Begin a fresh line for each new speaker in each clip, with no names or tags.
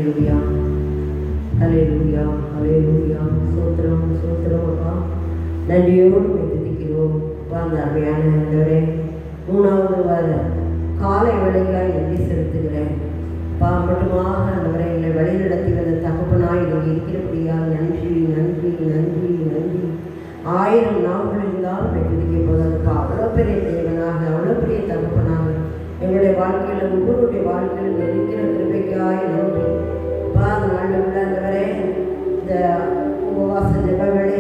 ஹல்லேலூயா ஹல்லேலூயா ஹல்லேலூயா. சோத்திரம் சோத்திரம் அப்பா, நன்றியோடு துதிக்கிறோம் அப்பா. அந்த அருமையான ஆண்டவரே, 3வது வார காலை வேளைக்காய் நன்றி செலுத்துகிறேன் அப்பா. மட்டுமாக ஆண்டவரை என்னை வழி நடத்தி வந்த தகப்பனாய் நீங்கள் இருக்கிறபடியால் நன்றி நன்றி நன்றி நன்றி. 1000 நாட்கள் இருந்தாலும் துதிக்க போதற்கு அவ்வளோ பெரிய தேவனாக, அவ்வளோ பெரிய தகப்பனாக எங்களுடைய வாழ்க்கையில் ஒவ்வொருடைய வாழ்க்கையில் இருக்கிற கிருபைக்காய் நன்றி அப்பா. அந்த ஆண்டவரை ஆண்டவரே, இந்த உபவாச ஜெப வேலை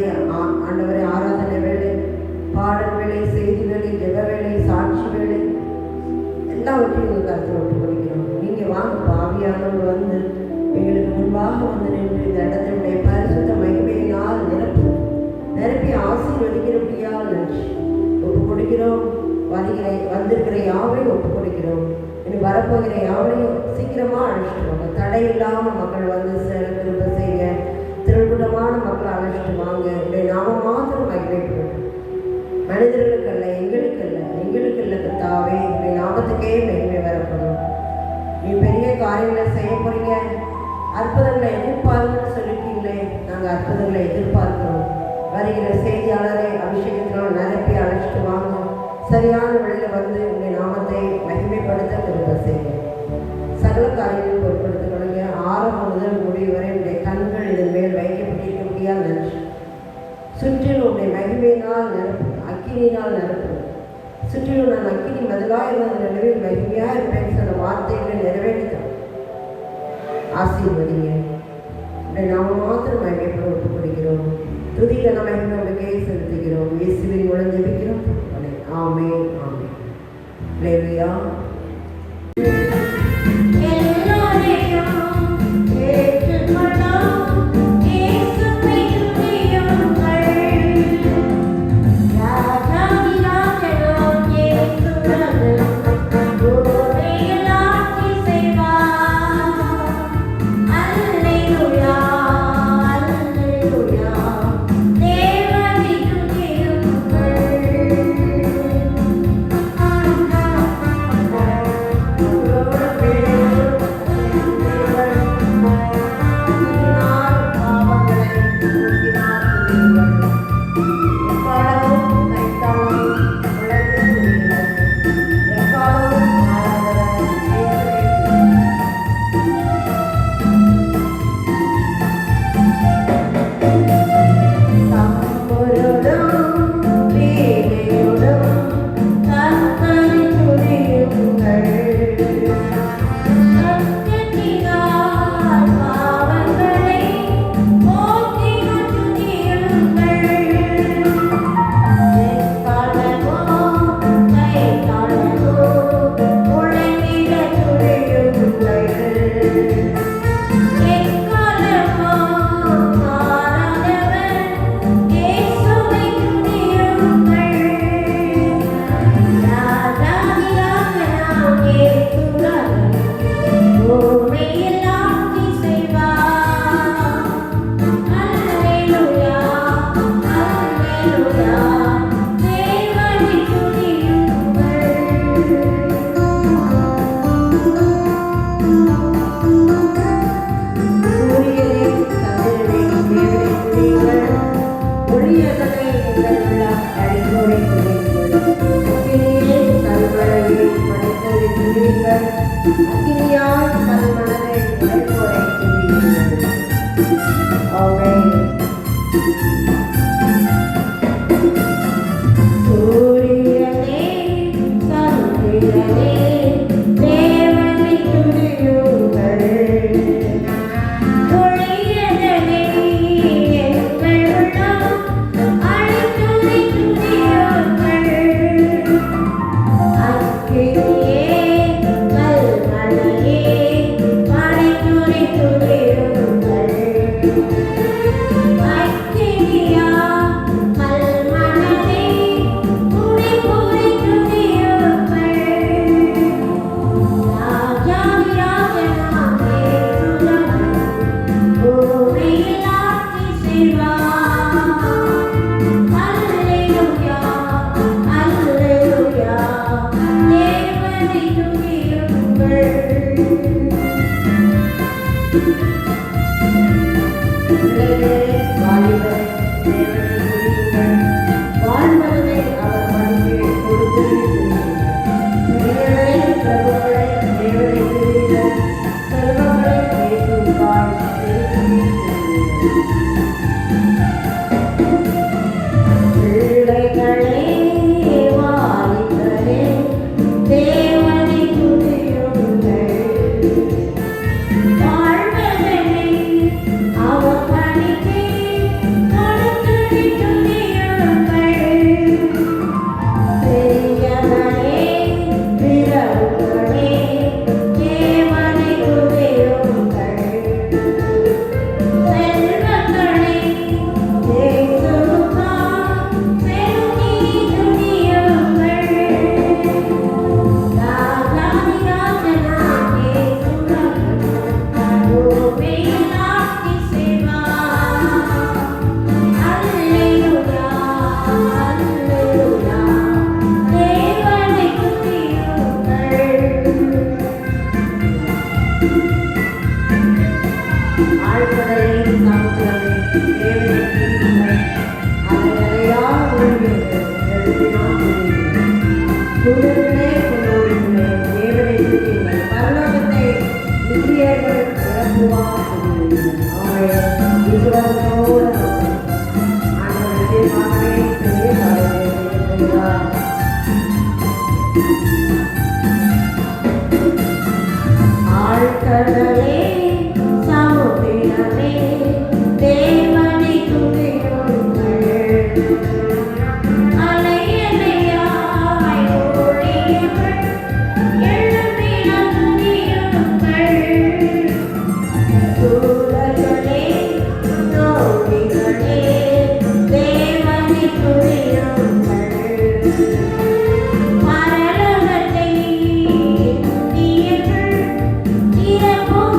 ஆண்டவரை, ஆராதனை வேலை, பாடல் வேலை, செய்தி வேலை, ஜெப வேலை, சாட்சி வேலை எல்லாவற்றையும் உங்கள் கருத்தில் ஒட்டு கொடுக்கிறோம். நீங்கள் வாங்க பாவியானவர் வந்து எங்களுக்கு முன்பாக வந்து நின்று இந்த இடத்தினுடைய பரிசுத்த மகிமையினால் நிரப்பி ஆசீர்வதிக்கிறபடியால் நன்றி ஒப்பு கொடுக்கிறோம். வந்திருக்கிற யாவையும் ஒப்பு கொடுக்கிறோம். இனி வரப்போகிற யாவையும் சீக்கிரமாக அழைச்சிட்டு வாங்க. தடை இல்லாமல் மக்கள் வந்து திரும்ப செய்ய, திருக்கூட்டமான மக்கள் அழைச்சிட்டு வாங்க. என்னுடைய நாம மாத்திரம் மகிமைப்படும். மனிதர்களுக்கு அல்ல, எங்களுக்கு இல்லை கர்த்தாவே, என்னுடைய நாமத்துக்கே மகிமை வரப்படும். நீ பெரிய காரியங்களை செய்ய போறீங்க, அற்புதங்களை எதிர்பார்க்கணும்னு சொல்லியிருக்கீங்களே, நாங்கள் அற்புதங்களை எதிர்பார்க்கிறோம். வருகிற செய்தியாளரை அபிஷேகத்தினால் நிரப்பி அழைச்சிட்டு வாங்க. சரியான வழியில் வந்து உங்களுடைய நாமத்தை மகிமைப்படுத்த திரும்ப செய்ய சகல காரியங்கள் பொருட்படுத்திக் கொள்ளுங்க. ஆரம்பம் முதல் முடிவு வரை உங்களுடைய கண்கள் இதன் மேல் வைக்கப்பட்டிருக்க முடியாது. நன்றி. சுற்றிலும் உங்களுடைய மகிமையினால் நிரப்பும், அக்கினியினால் நிரப்பும். சுற்றிலும் நான் அக்கினி மதிலாக இருந்த நிலவில் மகிமையாக இருப்பேன் சொன்ன வார்த்தைகளை நிறைவேற்றித்தான் ஆசீர்வதிங்க. நாம் மாத்திரம் மகிமைப்பட ஒப்புக் கொடுக்கிறோம். துதிக்க நம்ம நம்மளுக்கே செலுத்துகிறோம். இயேசுவின் மூலம் ஜெபிக்கிறோம். ஆமென் ஆமென். ஹல்லேலூயா.
Yeah.
கடலே சமுத்திரமே தேவனை துதியுங்கள். அலை அலையாய் ஓடியவள் எழும்பி நந்தியுங்கள். சூழல்களே தோழிகளே தேவனை துதியுங்கள். பரலோகத்தை இந்தியர்கள் திறப்போம்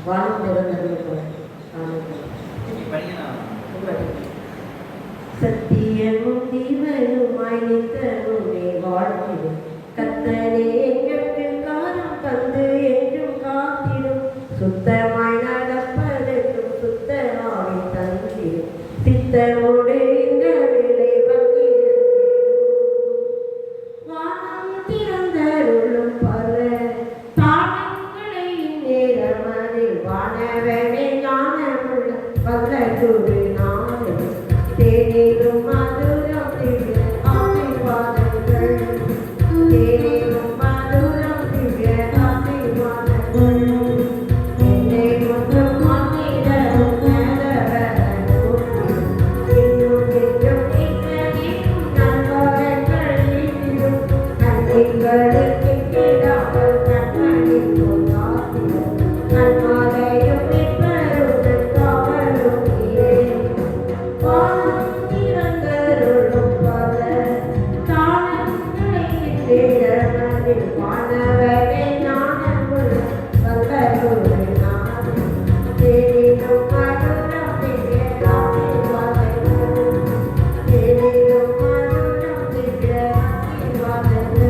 வானம் திறந்தது போல சத்தியமும் தீவனுமாய் நித்தனுமே வாழ்த்திடும் கத்தனே எங்களுக்கு காலம் தந்து என்றும் காத்திடும் சுத்தமாய் நடப்பதற்கும் சுத்த ஆவி தந்திடும் சித்தமோடு இந்த வேலை வானம் திறந்தருளும் பல தானங்களை நேரமதில் வானவனே ஞானமுள்ள பல குரு நானும் தேனிலும் மதுரம் திவ்ய ஆசீர்வாதங்கள் தேனிலும் மதுரம் திவ்ய ஆசீர்வாதங்கள் என்னை ஒன்றும் மாற்றிடவும் மேலவரவும் இன்னும் என்றும் நீக்கும் நண்பர்கள் ஈட்டிடும் நன்றிகளுக்கு கிடாமல் கண்களில் போதாதிடும் நன்மாதையும் நிற்பருடன் காவலும் நீரே வானம் திறந்தருளும் பல தானங்களை தேடமதில் வானவரே ஞானமுள்ள வல்லருளை நானும் தேனிலும் மதுரம் திவ்ய ஆசீர்வாதங்கள் தேனிலும் மதுரம் திவ்ய ஆசீர்வாதங்கள்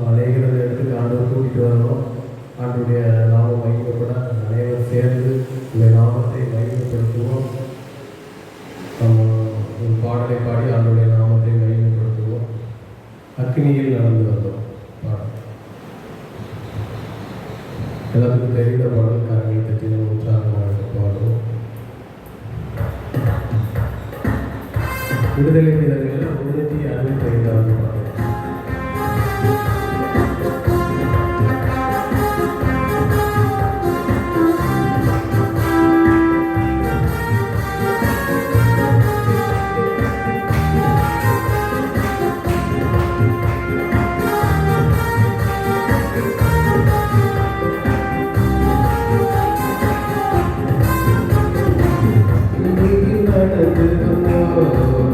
அநேகரது இடத்துக்கு ஆண்டவர் கூட்டிகிட்டு வரணும். ஆண்டுடைய நாமம் மகிமைப்பட அனைவரும் சேர்ந்து இந்த நாமத்தை மகிமைப்படுத்துவோம். நம்ம ஒரு பாடலை பாடி ஆண்டுடைய நாமத்தை மகிமைப்படுத்துவோம். அக்னியில் நடந்து வந்தோம் பாடல் எல்லாத்துக்கும் தெரிந்த பாடல். கரங்களை தட்டி நம்ம உற்சாகமாக பாடுவோம். விடுதலை வீரர்கள் 165வது பாடல். நடந்து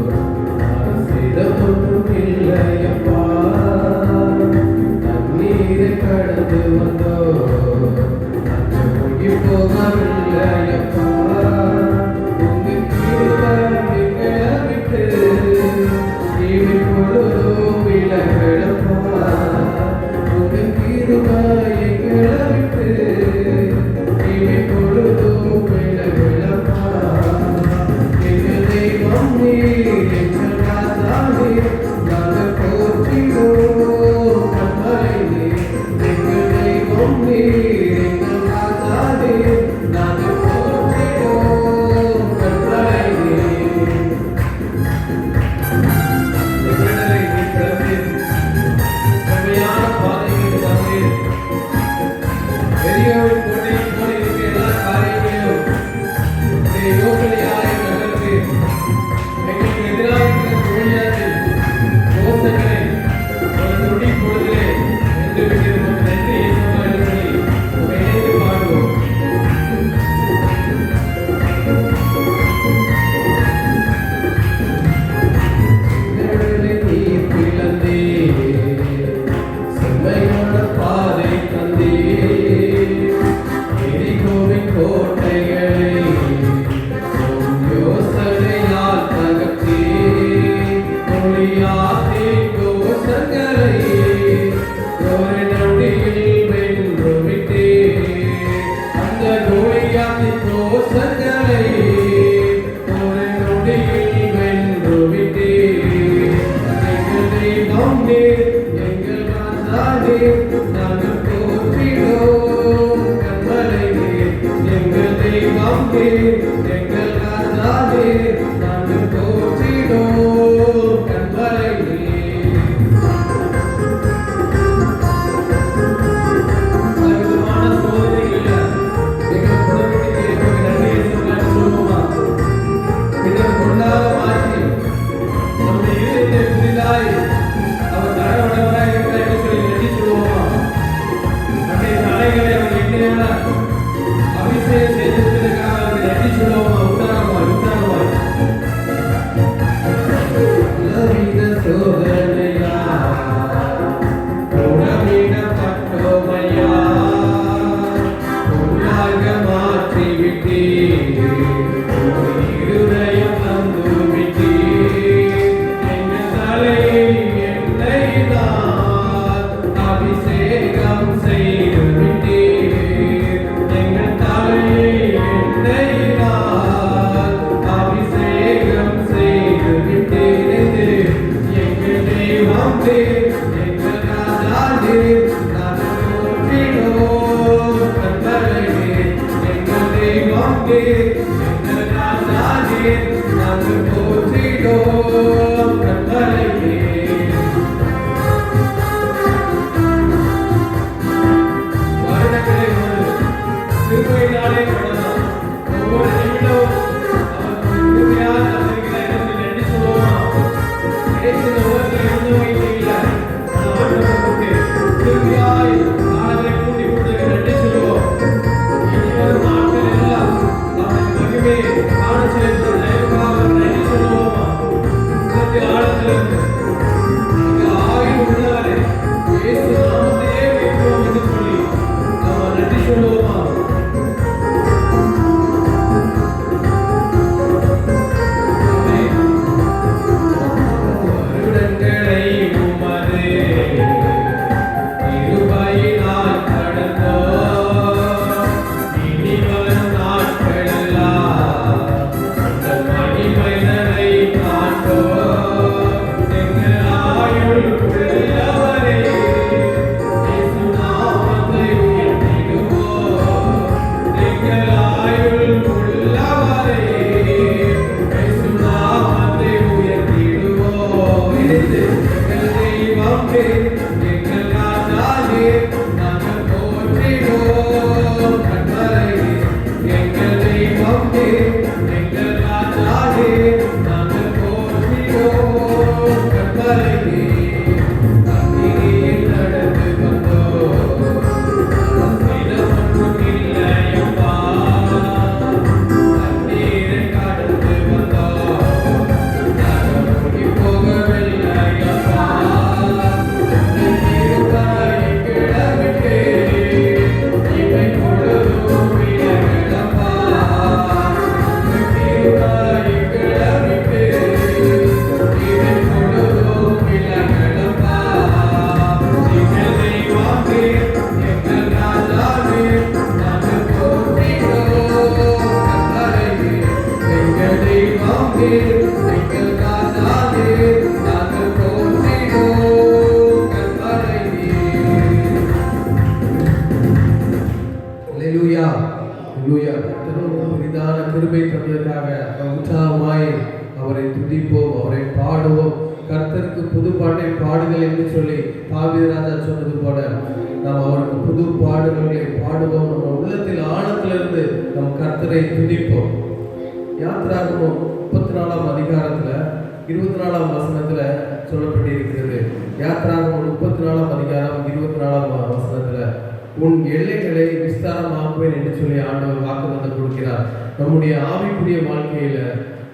நம்முடைய ஆவிக்குரிய வாழ்க்கையில,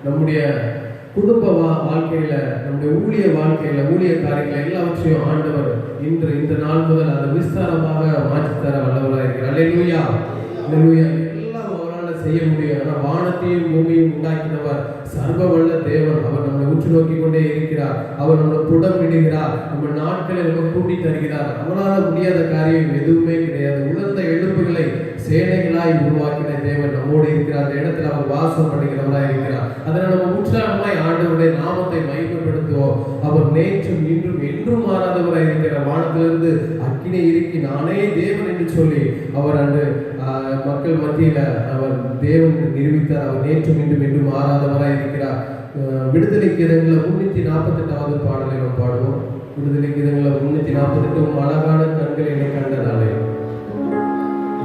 நம்முடைய குடும்ப வாழ்க்கையில, நம்முடைய ஊழிய வாழ்க்கையில, ஊழிய காரியங்கள் எல்லாவற்றையும் ஆண்டவர் இன்று இந்த நாள் முதல் அதை விஸ்தாரமாக மாற்றித்தர வல்லவராக இருக்கிறார். அல்லேலூயா, அல்லேலூயா. எல்லாம் அவரால் செய்ய முடியும். ஆனால் வானத்தையும் பூமியையும் உண்டாக்கினவர் சர்வ வல்ல தேவன். அவர் நம்மளை உற்று நோக்கி கொண்டே இருக்கிறார். அவர் நம்மளை புடம் விடுகிறார். நம்ம நாட்களை நம்ம கூட்டி தருகிறார். அவரால் முடியாத காரியம் எதுவுமே கிடையாது. உலர்ந்த எழுப்புகளை சேனைகளாய் உருவாக்கின தேவன் நம்மோடு இருக்கிறார். அந்த இடத்துல அவர் வாசம் பண்ணுகிறவராய் இருக்கிறார். அதனால் நம்ம உற்சாகமாய் ஆண்டவருடைய நாமத்தை மகிமைப்படுத்துவோம். அவர் நேற்றும் இன்றும் என்றும் மாறாதவராய் இருக்கிறார். வானத்திலிருந்து அக்கினை இறுக்கி நானே தேவன் என்று சொல்லி அவர் அன்று மக்கள் மத்தியில அவர் தேவன் நிரூபித்தார். அவர் நேற்றும் இன்றும் என்றும் மாறாதவராய் இருக்கிறார். விடுதலை கீதங்களில் 348வது பாடலை நாம் பாடுவோம். விடுதலை கீதங்களில் 348 அழகான கண்கள் என்னை கண்டதாலே.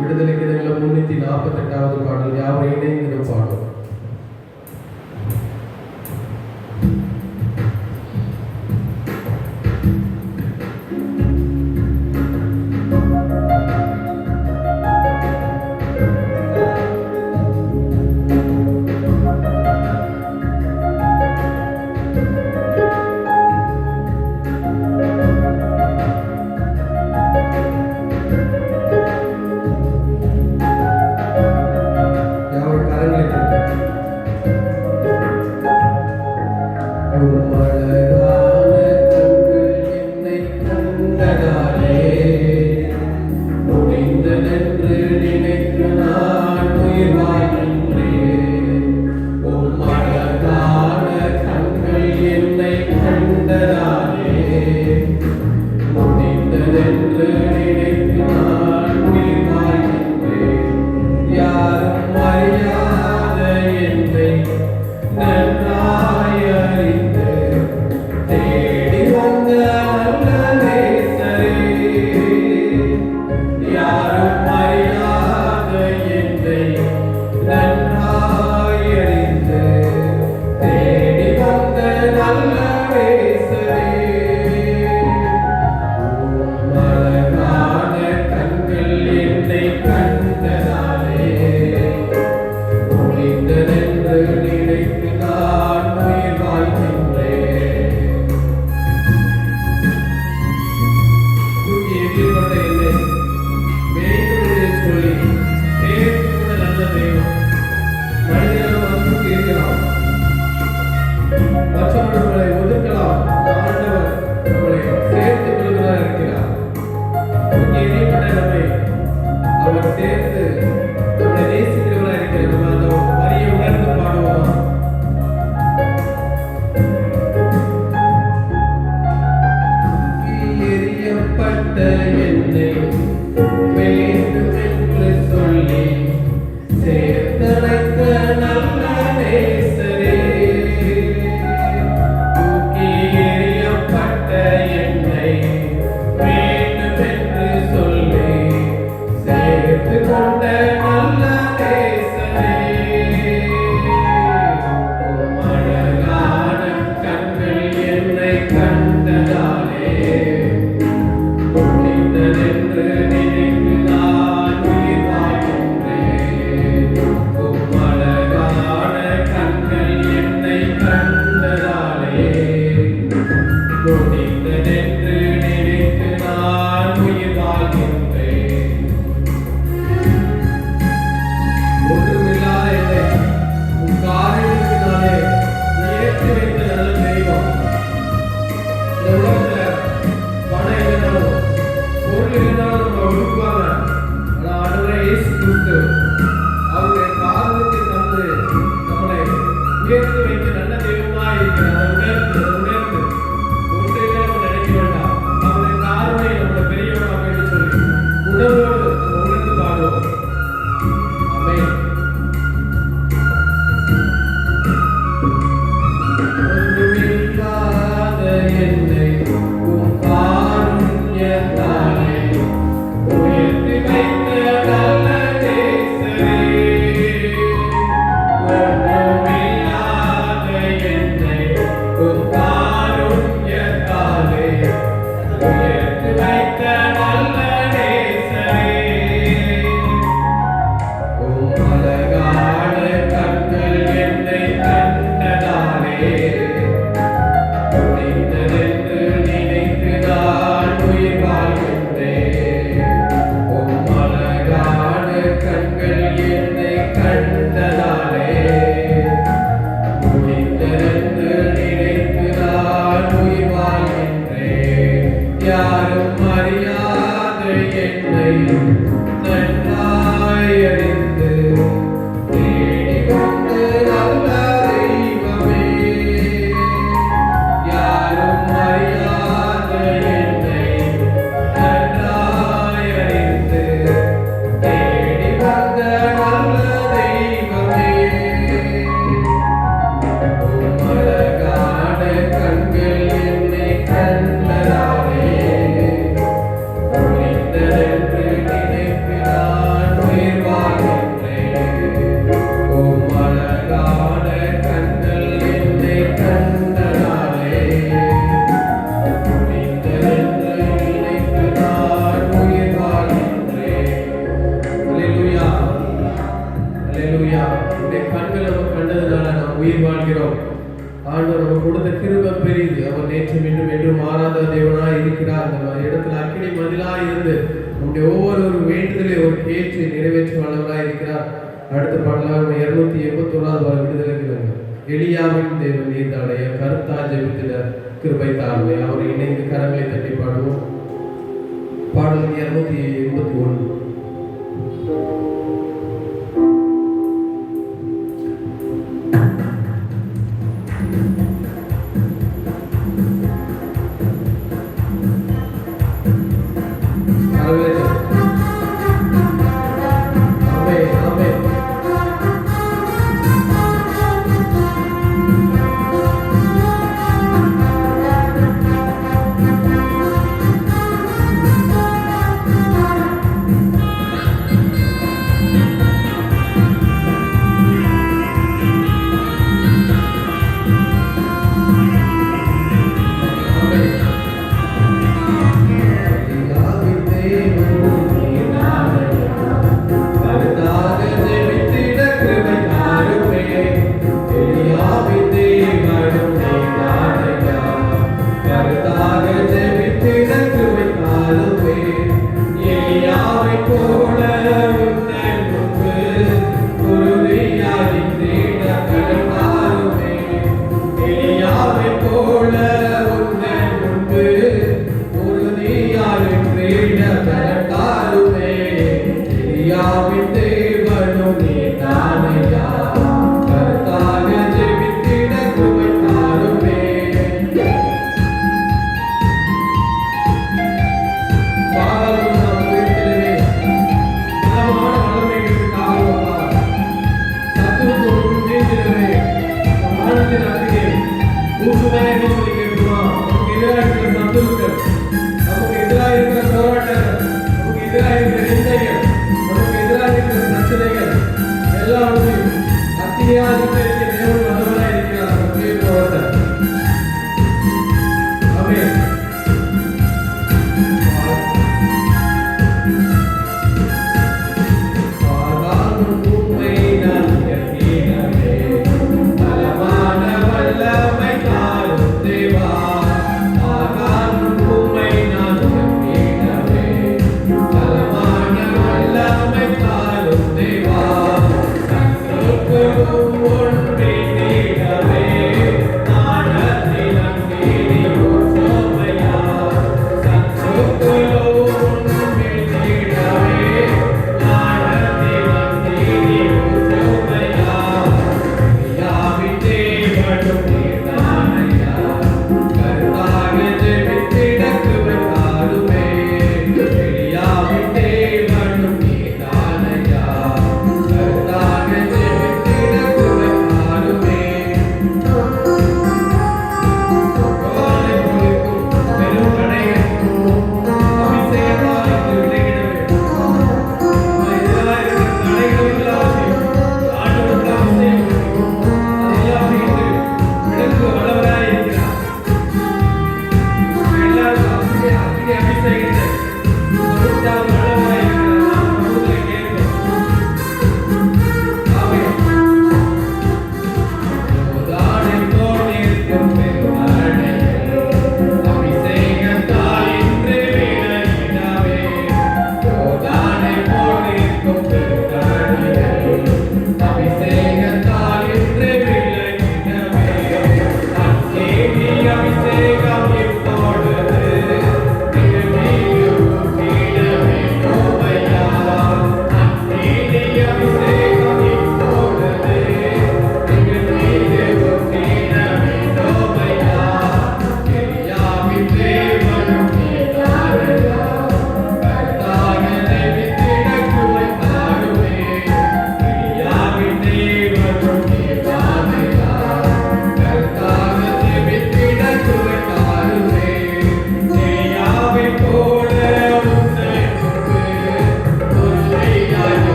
விடுதலை கீதங்களில் 348வது பாடல் யாவை இணைந்து பாடுவோம்.
கண்கள் என்னை கண்ட
மாறாத தேவனாய் இருக்கிறார். இந்த இடத்துல அக்கினி மதிலாய் இருந்து நம்முடைய ஒவ்வொரு வேண்டுதலை ஒரு கேட்டு நிறைவேற்றும் வல்லவராய் இருக்கிறார். அடுத்த பாடலாக 281 விடுதலைக்கு எலியாவின் தேவன் நீர்தாடைய கருத்தா ஜெபித்திட கிருபை தாழ்மை. அவரை இணைந்து கரங்களை தட்டி பாடுவோம். பாடல் 281.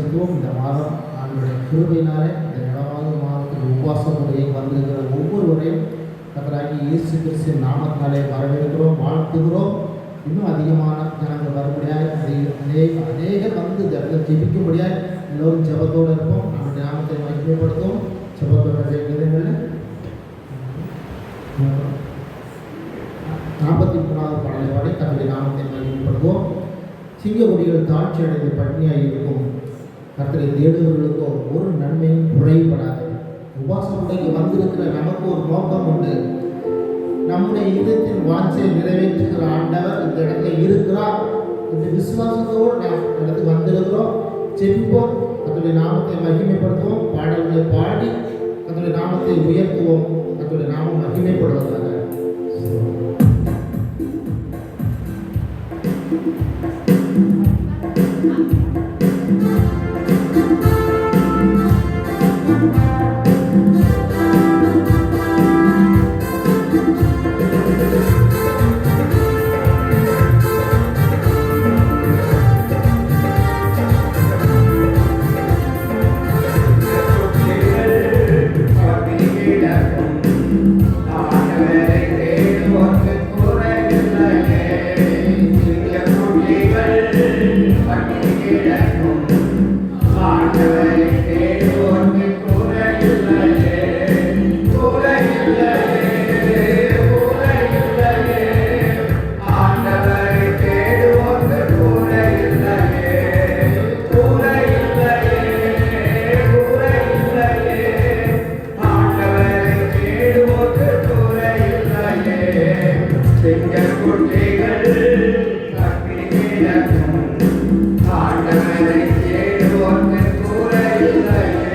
செலுத்துவோம். இந்த மாதம் ஆண்டுடைய கிருபையினாலே இந்த நடவாத மாதத்தில் உபவாச முறையை வந்திருக்கிற ஒவ்வொருவரையும் கர்த்தராகி இயேசு கிறிஸ்துவின் நாமத்தினாலே வரவேற்கிறோம், வாழ்த்துகிறோம். இன்னும் அதிகமான ஜனங்கள் வரும்படியாய் அநேகர் வந்து இந்த இடத்துல ஜெபிக்கும்படியாய் எல்லோரும் ஜெபத்தோடு இருப்போம். நம்முடைய நாமத்தை மகிமைப்படுத்துவோம். ஜெபத்தோட விதங்களில் 43வது பாடலை பாடி தன்னுடைய நாமத்தை மகிமைப்படுத்துவோம். சிங்கக்குடிகள் தாட்சி அடைந்து பட்டினியாக இருக்கும் கர்த்தரை தேடுவர்களுக்கோ ஒரு நன்மையும் குறைபடாது. உபாச முறைக்கு வந்திருக்கிற நமக்கு ஒரு நோக்கம் உண்டு. நம்முடைய இதயத்தின் வாஞ்சையை நிறைவேற்றுகிற ஆண்டவர் இந்த இடத்துல இருக்கிறார். இந்த விசுவாசத்தோடு நாம் இடத்துக்கு வந்திருக்கிறோம். ஜெபிப்போம், கர்த்தருடைய நாமத்தை மகிமைப்படுத்துவோம், பாடல்களை பாடி கர்த்தருடைய நாமத்தை உயர்த்துவோம். கர்த்தருடைய நாமம் மகிமைப்படுவதாக.
ஆண்டவரை தேடுவோர்க்கு குறையில்லையே.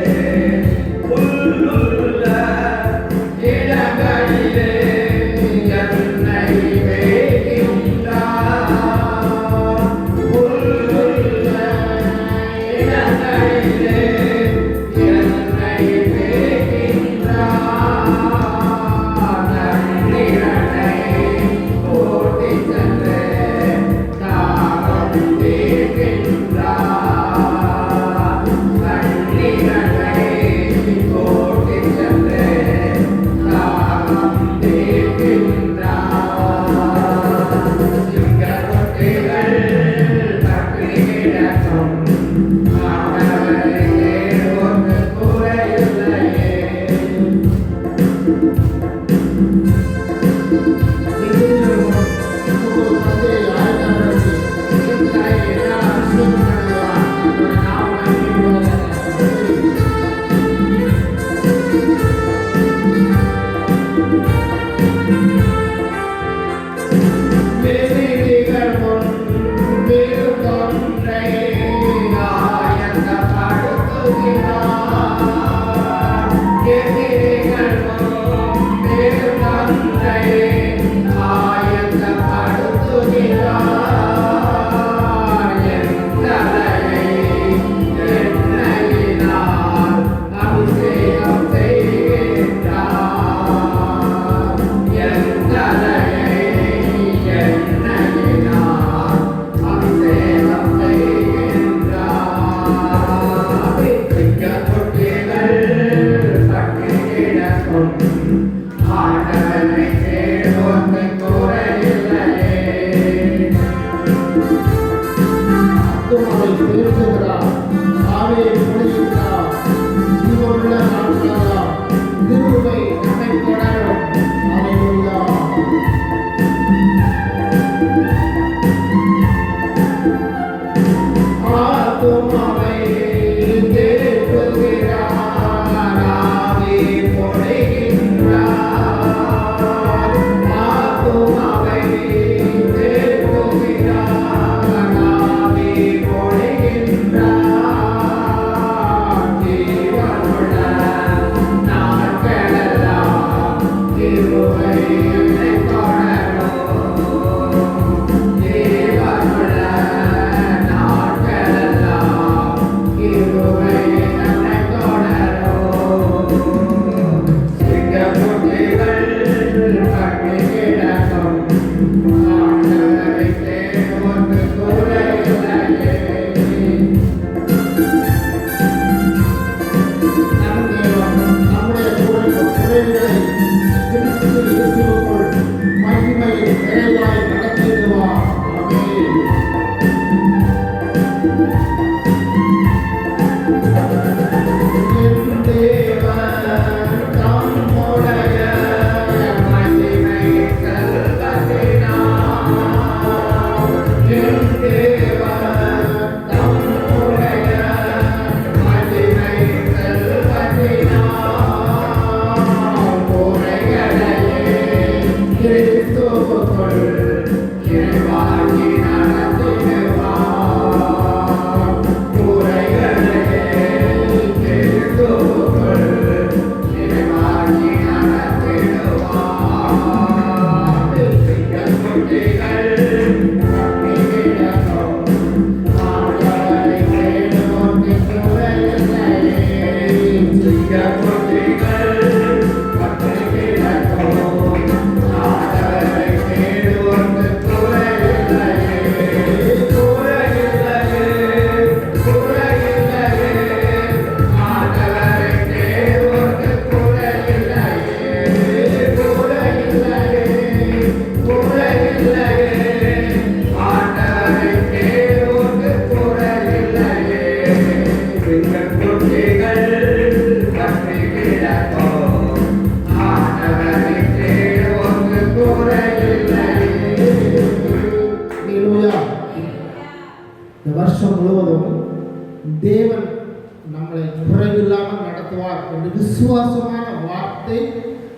செய்வார் என்று விசுவாசமான வார்த்தை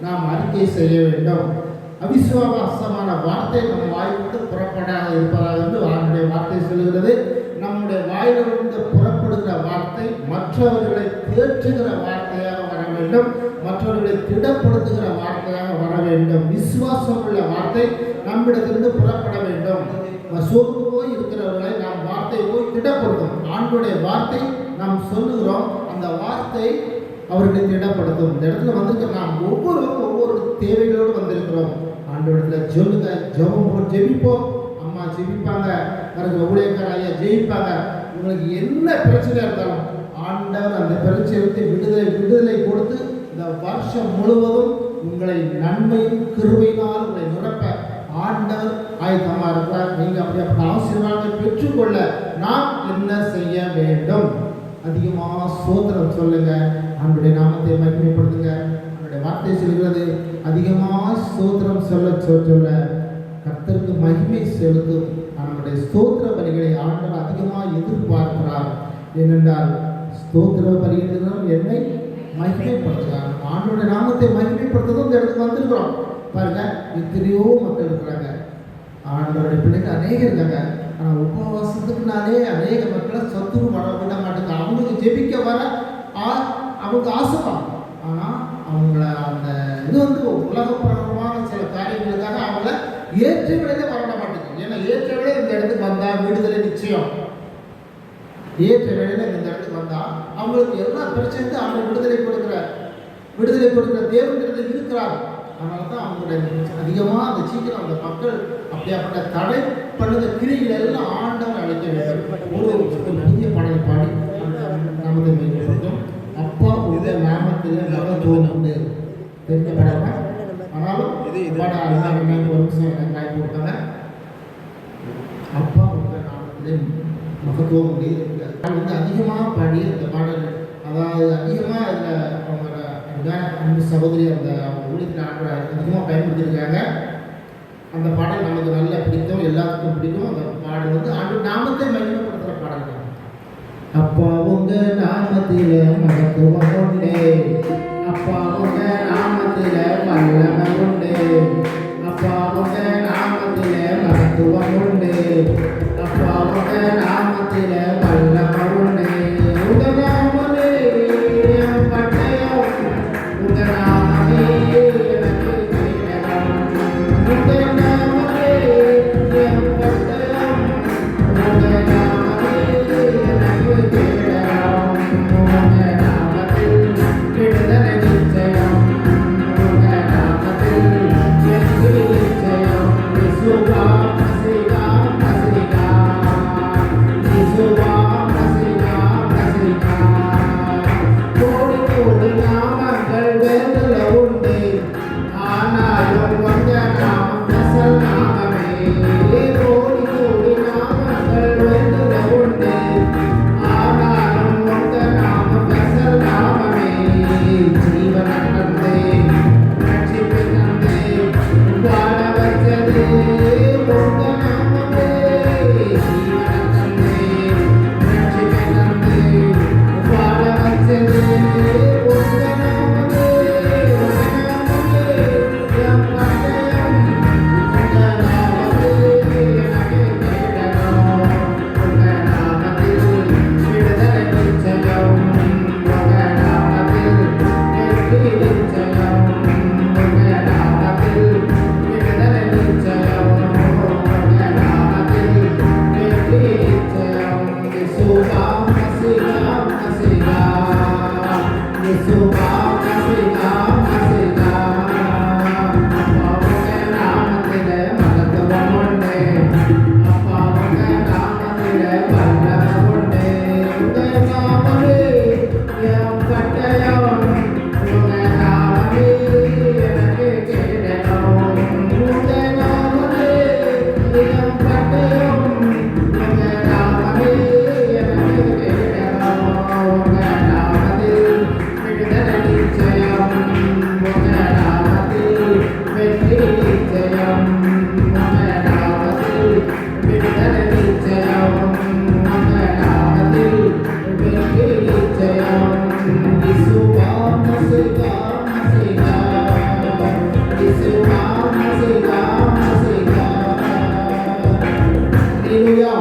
நாம் அறிக்கை செய்ய வேண்டும். அவிசுவாசமான வார்த்தை நம் வாயிலிருந்து புறப்படாத இருப்பதாக என்று அவருடைய வார்த்தை சொல்கிறது. நம்முடைய வாயிலிருந்து புறப்படுகிற வார்த்தை மற்றவர்களை தேற்றுகிற வார்த்தையாக வர வேண்டும், மற்றவர்களை திடப்படுத்துகிற வார்த்தையாக வர வேண்டும். விசுவாசம் உள்ள வார்த்தை நம்மிடத்திலிருந்து புறப்பட வேண்டும். சோர்ந்து போய் இருக்கிறவர்களை நாம் வார்த்தை போய் திடப்படுத்தும். ஆண்டுடைய வார்த்தை நாம் சொல்லுகிறோம், அந்த வார்த்தை அவர்களை திடப்படுத்தும். இந்த இடத்துல வந்திருக்க நாம் ஒவ்வொருவரும் ஒவ்வொரு தேவைகளோடு வந்திருக்கிறோம். ஆண்டவரத்துல சொல்லுங்க, ஜெபிப்போம். அம்மா ஜெபிப்பாங்க, பிறகு ஊழியக்கார ஐயா ஜெயிப்பாங்க. உங்களுக்கு என்ன பிரச்சனை இருந்தாலும் ஆண்டவர் அந்த பிரச்சனைக்கு விடுதலை கொடுத்து இந்த வருஷம் முழுவதும் உங்களை நன்மையும் கிருபையினால் உங்களை நிரப்ப ஆண்டவர் ஆயத்தமாக இருக்கிறார். நீங்கள் அப்படி ஆசீர்வாதத்தை பெற்றுக்கொள்ள நாம் என்ன செய்ய வேண்டும்? அதிகமாக ஸ்தோத்திரம் சொல்லுங்க, ஆண்டவருடைய நாமத்தை மகிமைப்படுத்துங்க. அவருடைய வார்த்தை சொல்கிறது, அதிகமாக ஸ்தோத்திரம் சொல்ல கர்த்தருக்கு மகிமை செலுத்தும். நம்முடைய ஸ்தோத்திர பலிகளை ஆண்டவர் அதிகமாக எதிர்பார்க்கிறார். ஏனென்றால் ஸ்தோத்திர பலியிடுகிறோம் என்னை மகிமைப்படுத்துகிறார். ஆண்டவருடைய நாமத்தை மகிமைப்படுத்துறதும் இந்த இடத்துக்கு வந்திருக்கிறோம். பாருங்க, எத்தனையோ மக்கள் இருக்கிறாங்க, ஆண்டவருடைய பிள்ளைங்க அநேக இருக்காங்க. ஆனால் உபவாசத்துக்குனாலே அநேக மக்களை சத்துரு வர விட மாட்டாங்க. அவங்களுக்கு ஜெபிக்க வர அவங்க ஆசைப்பாங்க. ஆனால் அவங்கள அந்த இது உலகப்பிரகமான சில காரியங்களுக்காக அவங்கள ஏற்ற விடையில வரட மாட்டேங்குது. ஏன்னா ஏற்ற விட இந்த இடத்துக்கு வந்தா விடுதலை நிச்சயம். ஏற்ற வேளையில இந்த இடத்துக்கு வந்தா அவங்களுக்கு எல்லா பிரச்சனைக்கும் அவங்க விடுதலை கொடுக்கிற தேவன் இருக்கிறார். அதனால தான் அவங்களுடைய அதிகமாக அந்த சீக்கிரம் அந்த மக்கள் அப்படியாப்பட்ட தடை பண்ணுற கிரிகள் எல்லாம் ஆண்டவர் அழைக்க வேண்டும். ஒரு புதிய பாடலை பாடி நாமத்தை மேம்படுத்தும். அப்பா உங்க நாமத்தில் மகத்துவம் உண்டு தெரிஞ்ச பாடமா, ஆனாலும் பாட ஒரு நிமிஷம் காய் போட்டாங்க. அப்பா உங்க நாமத்திலே மகத்துவம் உண்டு அதிகமாக பாடி அந்த பாடல், அதாவது அதிகமாக அதில் அவங்களோட அன்பு சகோதரி அந்த ஊழியத்தில் ஆண்டு அதிகமாக பயன்படுத்தியிருக்காங்க. அந்த பாடல் நமக்கு நல்லா பிடிக்கும், எல்லாத்துக்கும் பிடிக்கும். அந்த பாடல் ஆண்டு நாமத்தை மகிமைப்படுத்துகிற பாடல் தான். அப்பா உங்க நாமத்தில மகத்துவம் உண்டு, அப்பா உங்க நாமத்தில வல்லமை உண்டு, அப்பா உங்க நாமத்தில மகத்துவம் உண்டு, அப்பா உங்க நாமத்தில வல்லமை உண்டு. உங்க நாமமே பட்டயம், உங்க நாமமே எனக்கு கேடகம், உங்க நாமமே பட்டயம், உங்க நாமமே எனக்கு கேடகம், உங்க நாமத்தில் விடுதலை நிச்சயம், உங்க நாமத்தில் வெற்றி நிச்சயம். இயேசுவா மசிகா மசிகா, இயேசுவா மசிகா மசிகா. கோடி கோடி நாமங்கள் வேதல உண்டு, ஆனாலும் உங்க நாமம் அசல் நாமமே. கோடி கோடி நாமங்கள் வேதல உண்டு, ஆனாலும் உங்க நாமம் அசல் நாமமே. ஜீவன் தந்தே, ரட்சிப்பு தந்தே, வாழ வச்சது உங்க நாமமே. ஜீவன் தந்தே, ரட்சிப்பு தந்தே, வாழ வச்சது உங்க நாமமே. உங்க நாமமே என் பட்டயம், உங்க நாமமே எனக்கு கேடகம், உங்க நாமத்தில் விடுதலை நிச்சயம், உங்க நாமத்தில் வெற்றி நிச்சயம், உங்க நாமத்தில் விடுதலை நிச்சயம், உங்க நாமத்தில் வெற்றி நிச்சயம். இயேசுவா மசிகா மசிகா, இயேசுவா மசிகா மசிகா. அப்பா உங்க நாமத்தில மகத்துவம் உண்டு, அப்பா உங்க நாமத்தில வல்லமை உண்டு. உங்க நாமமே என் பட்டயம், உங்க நாமமே எனக்கு கேடகம், உங்க நாமமே என் பட்டயம், உங்க நாமமே எனக்கு கேடகம், உங்க நாமத்தில் விடுதலை அல்லேலூயா.